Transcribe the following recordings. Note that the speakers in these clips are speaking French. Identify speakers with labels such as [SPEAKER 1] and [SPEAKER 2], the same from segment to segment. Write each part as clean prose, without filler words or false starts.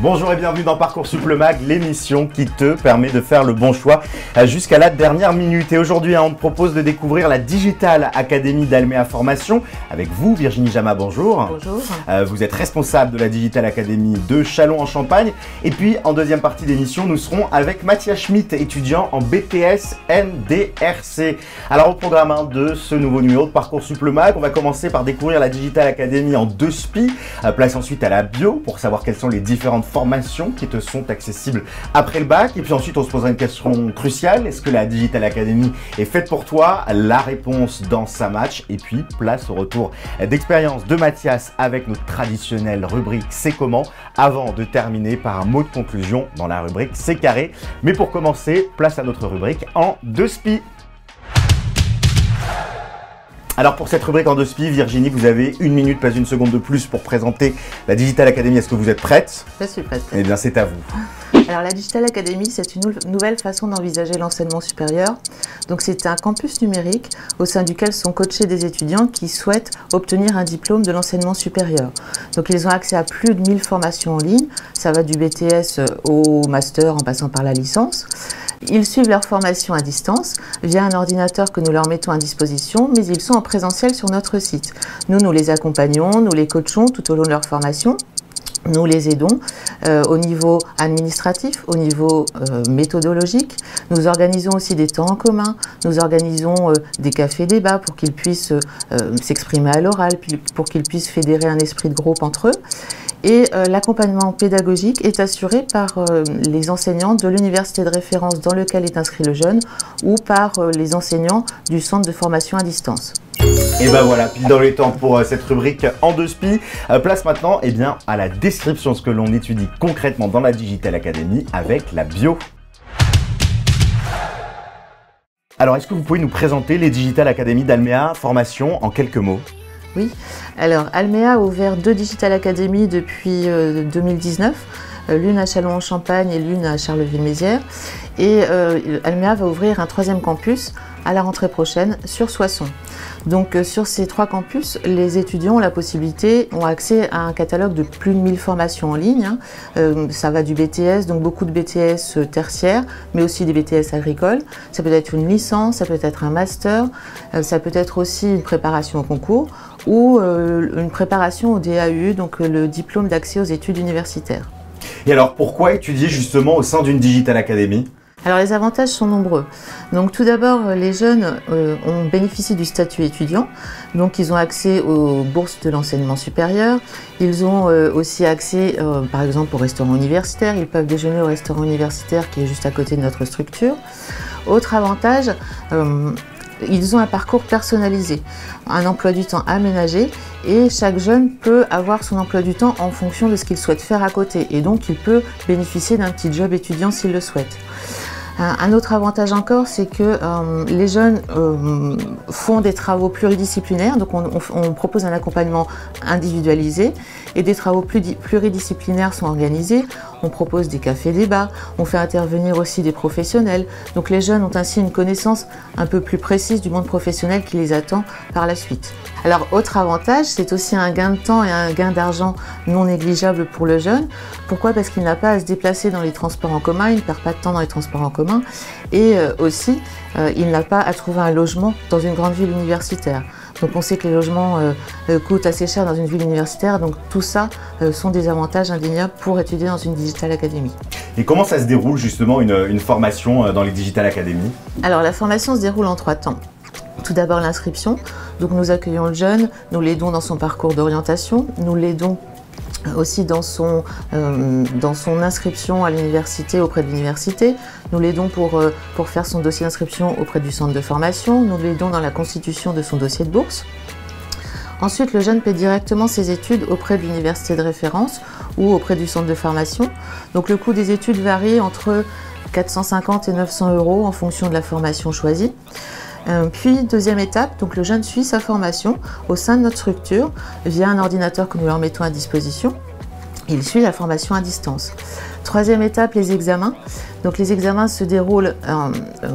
[SPEAKER 1] Bonjour et bienvenue dans Parcoursup le Mag, l'émission qui te permet de faire le bon choix jusqu'à la dernière minute. Et aujourd'hui, on te propose de découvrir la Digital Academy d'Almea Formation. Avec vous, Virginie Jama, bonjour.
[SPEAKER 2] Bonjour.
[SPEAKER 1] Vous êtes responsable de la Digital Academy de Châlons-en-Champagne. Et puis, en deuxième partie d'émission, nous serons avec Mathias Schmitt, étudiant en BTS NDRC. Alors, au programme de ce nouveau numéro de Parcoursup le Mag, on va commencer par découvrir la Digital Academy en 2 SPI. Place ensuite à la bio pour savoir quelles sont les différentes formations qui te sont accessibles après le bac. Et puis ensuite, on se posera une question cruciale. Est-ce que la Digital Academy est faite pour toi? La réponse dans sa match. Et puis, place au retour d'expérience de Mathias avec notre traditionnelle rubrique C'est comment, avant de terminer par un mot de conclusion dans la rubrique C'est carré. Mais pour commencer, place à notre rubrique en 2 SPI. Alors pour cette rubrique en 2 SPI, Virginie, vous avez 1 minute, pas 1 seconde de plus pour présenter la Digital Academy. Est-ce que vous êtes prête?
[SPEAKER 2] Je suis prête.
[SPEAKER 1] Eh bien, c'est à vous.
[SPEAKER 2] Alors la Digital Academy, c'est une nouvelle façon d'envisager l'enseignement supérieur. Donc c'est un campus numérique au sein duquel sont coachés des étudiants qui souhaitent obtenir un diplôme de l'enseignement supérieur. Donc ils ont accès à plus de 1000 formations en ligne. Ça va du BTS au master en passant par la licence. Ils suivent leur formation à distance via un ordinateur que nous leur mettons à disposition, mais ils sont en présentiel sur notre site. Nous les accompagnons, nous les coachons tout au long de leur formation. Nous les aidons au niveau administratif, au niveau méthodologique. Nous organisons aussi des temps en commun. Nous organisons des cafés-débats pour qu'ils puissent s'exprimer à l'oral, pour qu'ils puissent fédérer un esprit de groupe entre eux. Et l'accompagnement pédagogique est assuré par les enseignants de l'université de référence dans lequel est inscrit le jeune ou par les enseignants du centre de formation à distance.
[SPEAKER 1] Et ben voilà, pile dans les temps pour cette rubrique en 2 SPI. Place maintenant à la description de ce que l'on étudie concrètement dans la Digital Academy avec la bio. Alors, est-ce que vous pouvez nous présenter les Digital Academy d'Almea Formation en quelques mots?
[SPEAKER 2] Oui, alors Almea a ouvert 2 Digital Academy depuis 2019, l'une à Châlons-en-Champagne et l'une à Charleville-Mézières. Et Almea va ouvrir un 3e campus à la rentrée prochaine sur Soissons. Donc sur ces 3 campus, les étudiants ont accès à un catalogue de plus de 1000 formations en ligne. Ça va du BTS, donc beaucoup de BTS tertiaires, mais aussi des BTS agricoles. Ça peut être une licence, ça peut être un master, ça peut être aussi une préparation au concours ou une préparation au DAU, donc le diplôme d'accès aux études universitaires.
[SPEAKER 1] Et alors pourquoi étudier justement au sein d'une Digital Academy ?
[SPEAKER 2] Alors les avantages sont nombreux. Donc tout d'abord, les jeunes bénéficient du statut étudiant, donc ils ont accès aux bourses de l'enseignement supérieur, ils ont aussi accès par exemple au restaurant universitaire, ils peuvent déjeuner au restaurant universitaire qui est juste à côté de notre structure. Autre avantage, ils ont un parcours personnalisé, un emploi du temps aménagé et chaque jeune peut avoir son emploi du temps en fonction de ce qu'il souhaite faire à côté et donc il peut bénéficier d'un petit job étudiant s'il le souhaite. Un autre avantage encore, c'est que les jeunes font des travaux pluridisciplinaires, donc on propose un accompagnement individualisé et des travaux pluridisciplinaires sont organisés. On propose des cafés-débats, on fait intervenir aussi des professionnels. Donc les jeunes ont ainsi une connaissance un peu plus précise du monde professionnel qui les attend par la suite. Alors autre avantage, c'est aussi un gain de temps et un gain d'argent non négligeable pour le jeune. Pourquoi? Parce qu'il n'a pas à se déplacer dans les transports en commun, il ne perd pas de temps dans les transports en commun et aussi il n'a pas à trouver un logement dans une grande ville universitaire. Donc on sait que les logements coûtent assez cher dans une ville universitaire, donc tout ça sont des avantages indéniables pour étudier dans une Digital Academy.
[SPEAKER 1] Et comment ça se déroule justement une formation dans les Digital Academy? Alors
[SPEAKER 2] la formation se déroule en 3 temps. Tout d'abord l'inscription, donc nous accueillons le jeune, nous l'aidons dans son parcours d'orientation, nous l'aidons aussi dans son inscription à l'université, auprès de l'université. Nous l'aidons pour faire son dossier d'inscription auprès du centre de formation. Nous l'aidons dans la constitution de son dossier de bourse. Ensuite, le jeune paie directement ses études auprès de l'université de référence ou auprès du centre de formation. Donc le coût des études varie entre 450 et 900 € en fonction de la formation choisie. Puis deuxième étape, donc le jeune suit sa formation au sein de notre structure via un ordinateur que nous leur mettons à disposition. Il suit la formation à distance. Troisième étape, les examens. Donc les examens se déroulent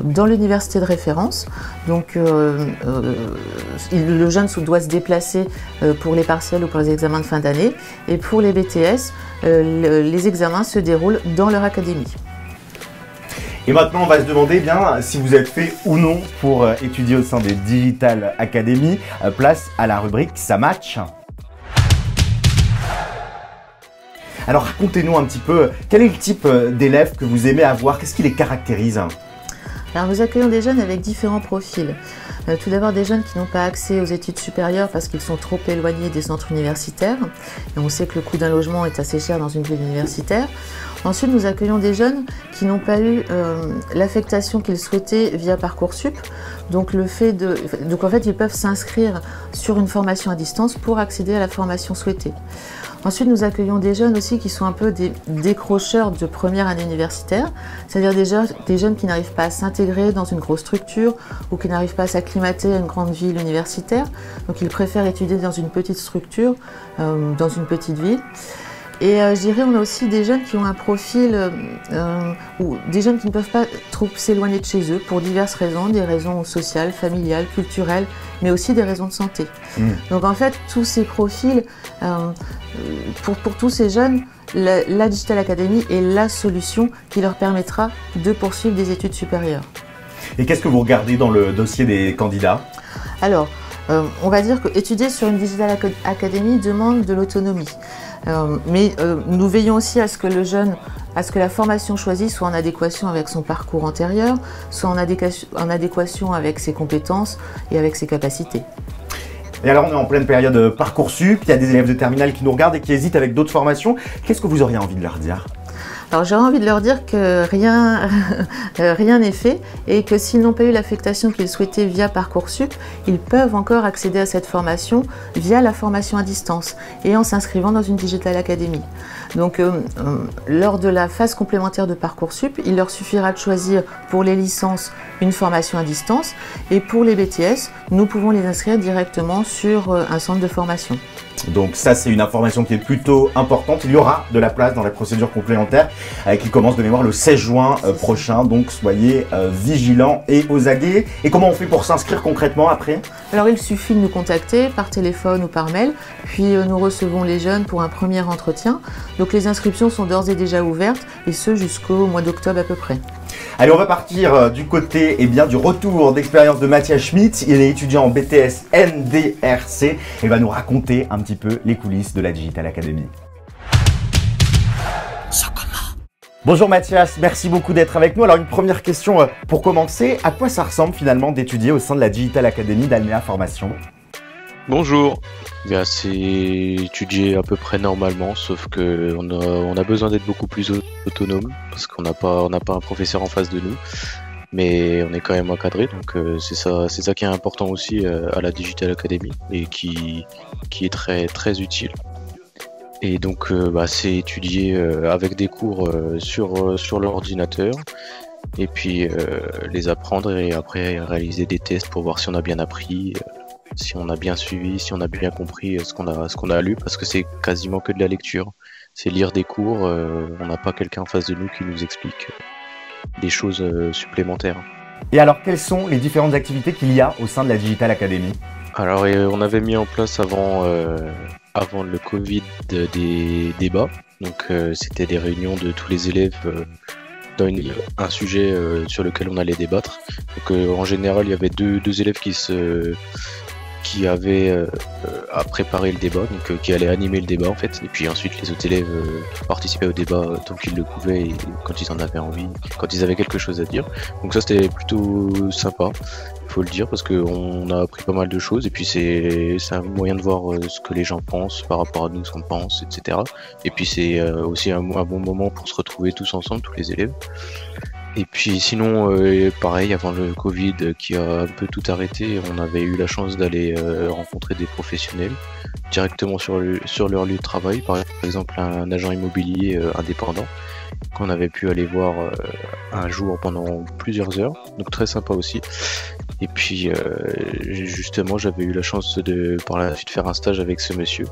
[SPEAKER 2] dans l'université de référence. Donc le jeune doit se déplacer pour les partiels ou pour les examens de fin d'année. Et pour les BTS, les examens se déroulent dans leur académie.
[SPEAKER 1] Et maintenant, on va se demander bien si vous êtes fait ou non pour étudier au sein des Digital Academy. Place à la rubrique Ça match. Alors racontez-nous un petit peu, quel est le type d'élèves que vous aimez avoir? Qu'est-ce qui les caractérise?
[SPEAKER 2] Alors nous accueillons des jeunes avec différents profils. Tout d'abord des jeunes qui n'ont pas accès aux études supérieures parce qu'ils sont trop éloignés des centres universitaires. Et on sait que le coût d'un logement est assez cher dans une ville universitaire. Ensuite, nous accueillons des jeunes qui n'ont pas eu l'affectation qu'ils souhaitaient via Parcoursup. Donc en fait, ils peuvent s'inscrire sur une formation à distance pour accéder à la formation souhaitée. Ensuite, nous accueillons des jeunes aussi qui sont un peu des décrocheurs de première année universitaire, c'est-à-dire des jeunes qui n'arrivent pas à s'intégrer dans une grosse structure ou qui n'arrivent pas à s'acclimater à une grande ville universitaire. Donc ils préfèrent étudier dans une petite structure, dans une petite ville. Et je dirais, on a aussi des jeunes qui ont un profil, ou des jeunes qui ne peuvent pas trop s'éloigner de chez eux pour diverses raisons, des raisons sociales, familiales, culturelles, mais aussi des raisons de santé. Donc en fait, tous ces profils, pour tous ces jeunes, la Digital Academy est la solution qui leur permettra de poursuivre des études supérieures.
[SPEAKER 1] Et qu'est-ce que vous regardez dans le dossier des candidats?
[SPEAKER 2] Alors, on va dire qu'étudier sur une Digital Academy demande de l'autonomie. Mais nous veillons aussi à ce que la formation choisie soit en adéquation avec son parcours antérieur, soit en adéquation avec ses compétences et avec ses capacités.
[SPEAKER 1] Et alors on est en pleine période Parcoursup, il y a des élèves de terminale qui nous regardent et qui hésitent avec d'autres formations. Qu'est-ce que vous auriez envie de leur dire?
[SPEAKER 2] Alors j'aurais envie de leur dire que rien n'est fait et que s'ils n'ont pas eu l'affectation qu'ils souhaitaient via Parcoursup, ils peuvent encore accéder à cette formation via la formation à distance et en s'inscrivant dans une Digital Academy. Donc lors de la phase complémentaire de Parcoursup, il leur suffira de choisir pour les licences une formation à distance et pour les BTS, nous pouvons les inscrire directement sur un centre de formation.
[SPEAKER 1] Donc ça, c'est une information qui est plutôt importante. Il y aura de la place dans la procédure complémentaire qui commence de mémoire le 16 juin prochain. Donc soyez vigilants et aux aguets. Et comment on fait pour s'inscrire concrètement après?
[SPEAKER 2] Alors il suffit de nous contacter par téléphone ou par mail. Puis nous recevons les jeunes pour un premier entretien. Donc les inscriptions sont d'ores et déjà ouvertes et ce jusqu'au mois d'octobre à peu près.
[SPEAKER 1] Allez, on va partir du côté du retour d'expérience de Mathias Schmitt. Il est étudiant en BTS NDRC et va nous raconter un petit peu les coulisses de la Digital Academy. Bonjour Mathias, merci beaucoup d'être avec nous. Alors une première question pour commencer, à quoi ça ressemble finalement d'étudier au sein de la Digital Academy d'Almea Formation?
[SPEAKER 3] Bonjour, c'est étudier à peu près normalement, sauf que on a besoin d'être beaucoup plus autonome parce qu'on n'a pas un professeur en face de nous, mais on est quand même encadré, donc c'est ça qui est important aussi à la Digital Academy et qui est très très utile. Et donc c'est étudier avec des cours sur l'ordinateur et puis les apprendre et après réaliser des tests pour voir si on a bien appris. Si on a bien suivi, si on a bien compris ce qu'on a lu, parce que c'est quasiment que de la lecture. C'est lire des cours, on n'a pas quelqu'un en face de nous qui nous explique des choses supplémentaires.
[SPEAKER 1] Et alors, quelles sont les différentes activités qu'il y a au sein de la Digital Academy? Alors,
[SPEAKER 3] on avait mis en place avant le Covid des débats. Donc, c'était des réunions de tous les élèves dans un sujet sur lequel on allait débattre. Donc, en général, il y avait deux élèves qui avaient à préparer le débat, donc qui allaient animer le débat en fait, et puis ensuite les autres élèves participaient au débat tant qu'ils le pouvaient et quand ils en avaient envie, quand ils avaient quelque chose à dire. Donc ça c'était plutôt sympa, il faut le dire, parce qu'on a appris pas mal de choses et puis c'est un moyen de voir ce que les gens pensent par rapport à nous, ce qu'on pense, etc. Et puis c'est aussi un bon moment pour se retrouver tous ensemble, tous les élèves. Et puis sinon, pareil, avant le Covid qui a un peu tout arrêté, on avait eu la chance d'aller rencontrer des professionnels directement sur leur lieu de travail, par exemple un agent immobilier indépendant qu'on avait pu aller voir un jour pendant plusieurs heures, donc très sympa aussi. Et puis justement, j'avais eu la chance de par la suite faire un stage avec ce monsieur,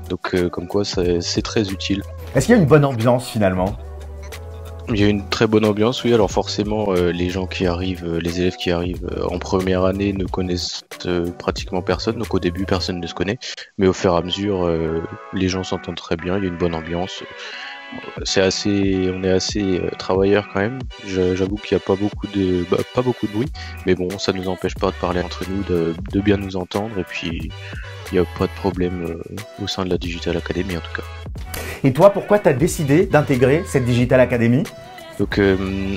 [SPEAKER 3] donc comme quoi c'est très utile.
[SPEAKER 1] Est-ce qu'il y a une bonne ambiance finalement?
[SPEAKER 3] Il y a une très bonne ambiance, oui. Alors forcément, les gens qui arrivent, les élèves qui arrivent en première année ne connaissent pratiquement personne. Donc au début, personne ne se connaît. Mais au fur et à mesure, les gens s'entendent très bien. Il y a une bonne ambiance. On est assez travailleurs quand même. J'avoue qu'il n'y a pas beaucoup de bruit. Mais bon, ça ne nous empêche pas de parler entre nous, de bien nous entendre. Et puis, il n'y a pas de problème au sein de la Digital Academy en tout cas.
[SPEAKER 1] Et toi, pourquoi tu as décidé d'intégrer cette Digital Academy?
[SPEAKER 3] Donc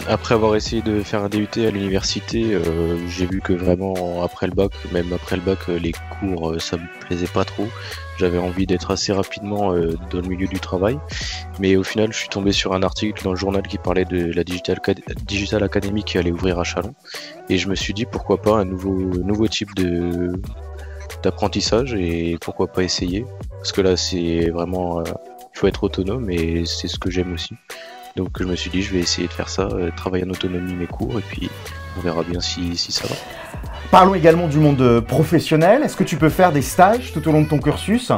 [SPEAKER 3] après avoir essayé de faire un DUT à l'université, j'ai vu que vraiment après le bac, même après le bac, les cours ça me plaisait pas trop. J'avais envie d'être assez rapidement dans le milieu du travail. Mais au final, je suis tombé sur un article dans le journal qui parlait de la Digital Academy qui allait ouvrir à Châlons. Et je me suis dit pourquoi pas un nouveau type d'apprentissage et pourquoi pas essayer. Parce que là c'est vraiment... il faut être autonome et c'est ce que j'aime aussi. Donc je me suis dit je vais essayer de faire ça, travailler en autonomie mes cours et puis on verra bien si ça va.
[SPEAKER 1] Parlons également du monde professionnel. Est-ce que tu peux faire des stages tout au long de ton cursus?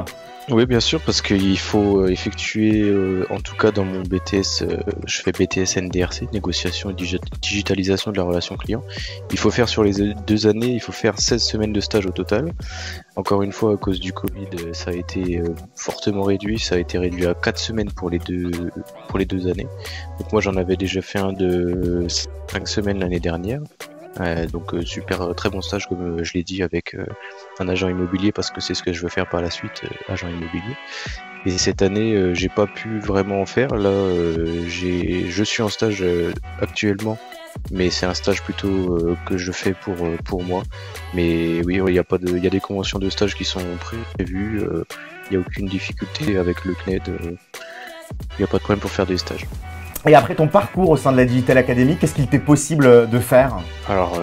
[SPEAKER 3] Oui, bien sûr, parce qu'il faut effectuer, en tout cas dans mon BTS, je fais BTS NDRC, négociation et digitalisation de la relation client. Il faut faire sur les 2 années, il faut faire 16 semaines de stage au total. Encore une fois, à cause du Covid, ça a été fortement réduit, ça a été réduit à 4 semaines pour les deux années. Donc moi j'en avais déjà fait un de 5 semaines l'année dernière. Donc super, très bon stage comme je l'ai dit avec un agent immobilier parce que c'est ce que je veux faire par la suite, agent immobilier. Et cette année j'ai pas pu vraiment en faire. Là je suis en stage actuellement, mais c'est un stage plutôt que je fais pour moi. Mais oui, il y a des conventions de stage qui sont prévues. Il n'y a aucune difficulté avec le CNED. Il n'y a pas de problème pour faire des stages.
[SPEAKER 1] Et après ton parcours au sein de la Digital Academy, qu'est-ce qu'il t'est possible de faire?
[SPEAKER 3] Alors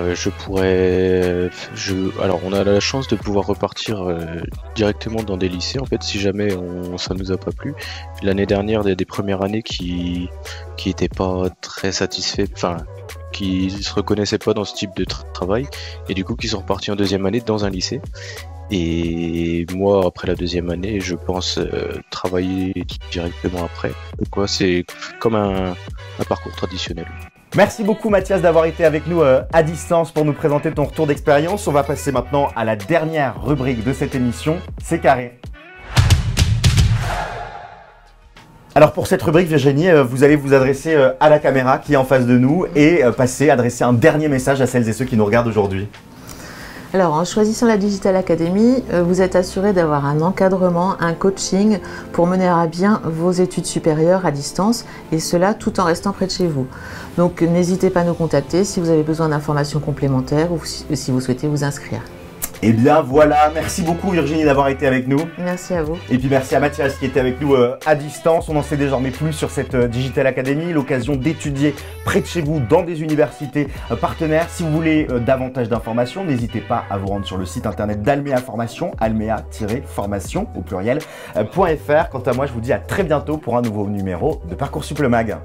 [SPEAKER 3] alors on a la chance de pouvoir repartir directement dans des lycées en fait si jamais ça nous a pas plu. L'année dernière des premières années qui étaient pas très satisfaits, enfin qui se reconnaissaient pas dans ce type de travail et du coup qui sont repartis en deuxième année dans un lycée. Et moi, après la deuxième année, je pense travailler directement après. Donc c'est comme un parcours traditionnel.
[SPEAKER 1] Merci beaucoup Mathias d'avoir été avec nous à distance pour nous présenter ton retour d'expérience. On va passer maintenant à la dernière rubrique de cette émission, c'est carré. Alors pour cette rubrique, Virginie, vous allez vous adresser à la caméra qui est en face de nous et adresser un dernier message à celles et ceux qui nous regardent aujourd'hui.
[SPEAKER 2] Alors, en choisissant la Digital Academy, vous êtes assuré d'avoir un encadrement, un coaching pour mener à bien vos études supérieures à distance et cela tout en restant près de chez vous. Donc, n'hésitez pas à nous contacter si vous avez besoin d'informations complémentaires ou si vous souhaitez vous inscrire.
[SPEAKER 1] Et bien voilà, merci beaucoup Virginie d'avoir été avec nous.
[SPEAKER 2] Merci à vous.
[SPEAKER 1] Et puis merci à Mathias qui était avec nous à distance. On en sait désormais plus sur cette Digital Academy, l'occasion d'étudier près de chez vous dans des universités partenaires. Si vous voulez davantage d'informations, n'hésitez pas à vous rendre sur le site internet d'Almea Formation, almea-formation au pluriel.fr. Quant à moi, je vous dis à très bientôt pour un nouveau numéro de Parcoursup le Mag.